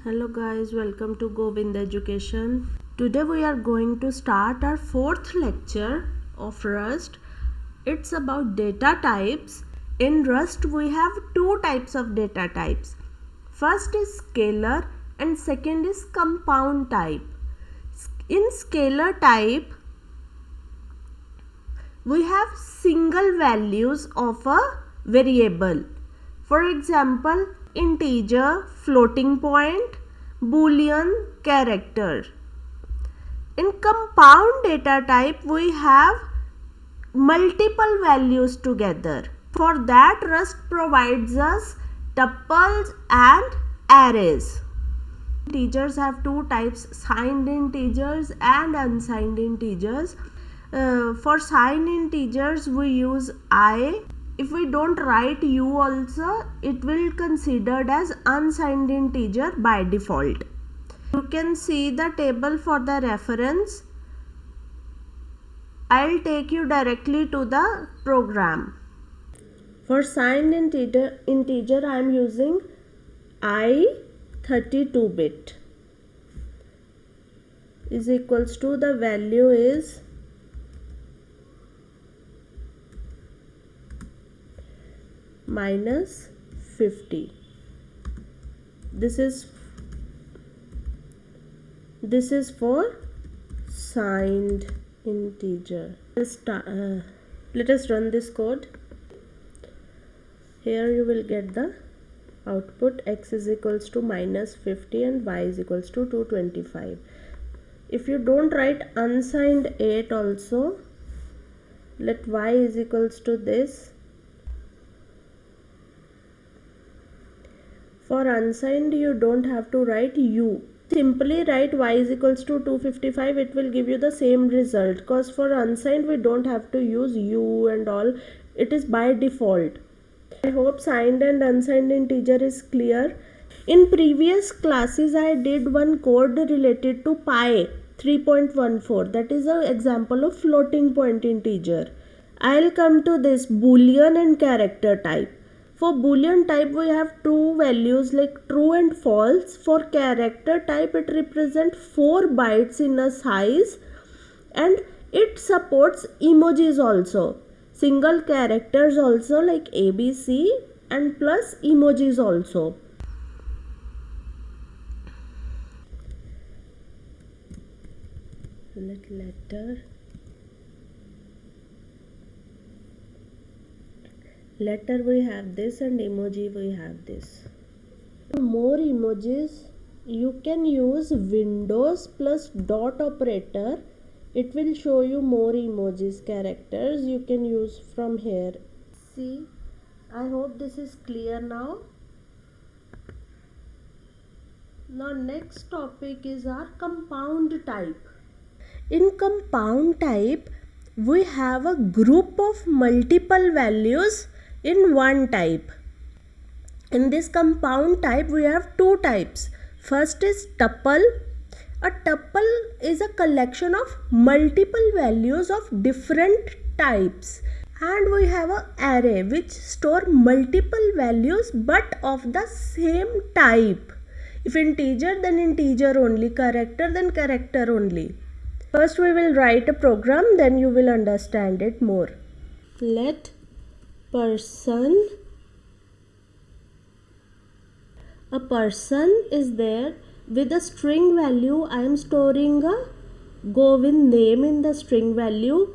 Hello guys, welcome to Govind Education. Today we are going to start our fourth lecture of Rust. It's about data types. In Rust we have two types of data types. First is scalar and second is compound type. In scalar type we have single values of a variable. For example, integer, floating point, Boolean, character. In compound data type we have multiple values together. For that Rust provides us tuples and arrays. Integers have two types, signed integers and unsigned integers. For signed integers we use I. If we don't write u also, it will considered as unsigned integer by default. You can see the table for the reference. I'll take you directly to the program. For signed integer I am using I 32-bit is equals to the value is minus 50. This is for signed integer. Let us run this code. Here you will get the output x is equals to minus 50 and y is equals to 225. If you don't write unsigned 8 also, let y is equals to this. For unsigned you don't have to write u. Simply write y is equals to 255, it will give you the same result, because for unsigned we don't have to use u and all, it is by default. I hope signed and unsigned integer is clear. In previous classes I did one code related to pi 3.14, that is an example of floating point integer. I'll come to this Boolean and character type. For Boolean type we have two values like true and false. For character type it represents 4 bytes in a size and it supports emojis also. Single characters also like ABC and plus emojis also. Letter we have this and emoji we have this. For more emojis you can use Windows plus dot operator. It will show you more emojis, characters you can use from here. See, I hope this is clear now. Now next topic is our compound type. In compound type we have a group of multiple values in one type. In this compound type we have two types. First is tuple. A tuple is a collection of multiple values of different types, and we have an array which store multiple values but of the same type. If integer, then integer only, character, then character only. First we will write a program, then you will understand it more. Let person, a person is there. With a string value I am storing a Govind name in the string value.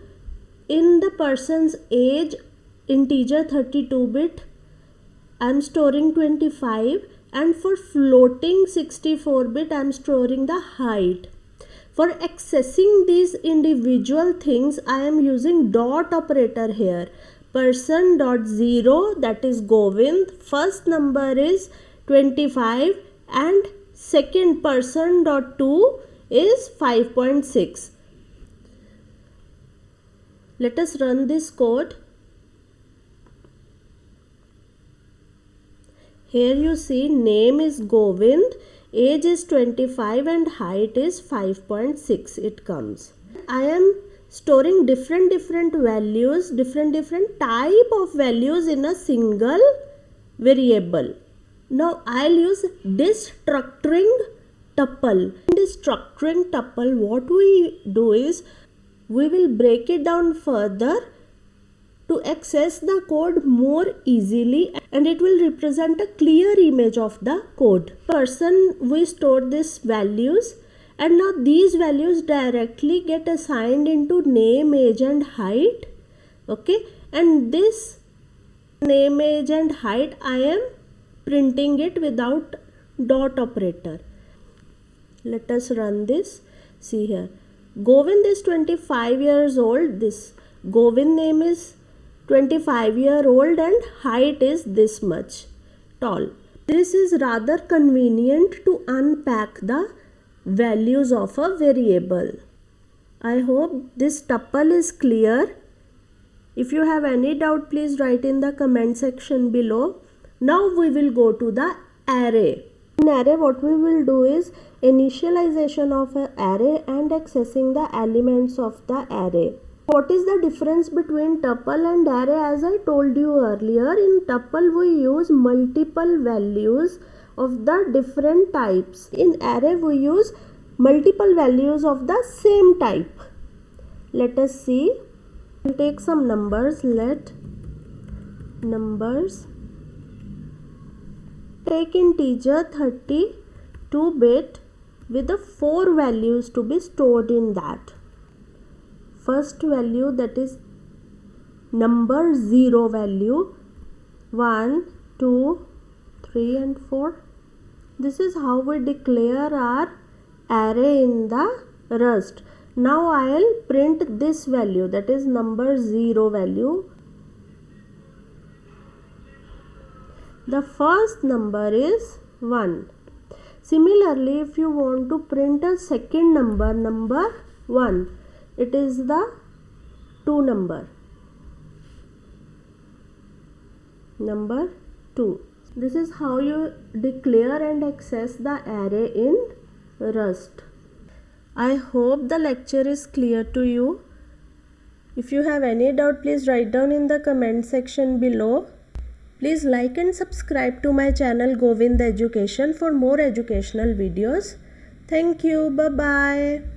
In the person's age, integer 32-bit, I am storing 25, and for floating 64-bit I am storing the height. For accessing these individual things I am using dot operator here. Person dot 0, that is Govind, first number is 25 and second person dot 2 is 5.6. Let us run this code. Here you see name is Govind, age is 25 and height is 5.6 it comes. I am storing different values, different type of values in a single variable. Now I'll use destructuring tuple. In destructuring tuple, what we do is we will break it down further to access the code more easily, and it will represent a clear image of the code. Person, we store these values, and now these values directly get assigned into name, age and height. Okay, and this name, age and height I am printing it without dot operator. Let us run this. See here, Govind is 25 years old. This Govind name is 25-year-old and height is this much tall. This is rather convenient to unpack the values of a variable. I hope this tuple is clear. If you have any doubt, please write in the comment section below. Now we will go to the array. In array, what we will do is initialization of an array and accessing the elements of the array. What is the difference between tuple and array? As I told you earlier, in tuple we use multiple values of the different types. In array we use multiple values of the same type. Let us see. We'll take some numbers. Let numbers take integer 32-bit with the 4 values to be stored in that. First value, that is number 0 value, 1, 2, 3 and 4. This is how we declare our array in the Rust. Now I'll print this value, that is number 0 value. The first number is 1. Similarly, if you want to print a second number, number 1, it is the 2 number. Number 2. This is how you declare and access the array in Rust. I hope the lecture is clear to you. If you have any doubt, please write down in the comment section below. Please like and subscribe to my channel Govind Education for more educational videos. Thank you. Bye-bye.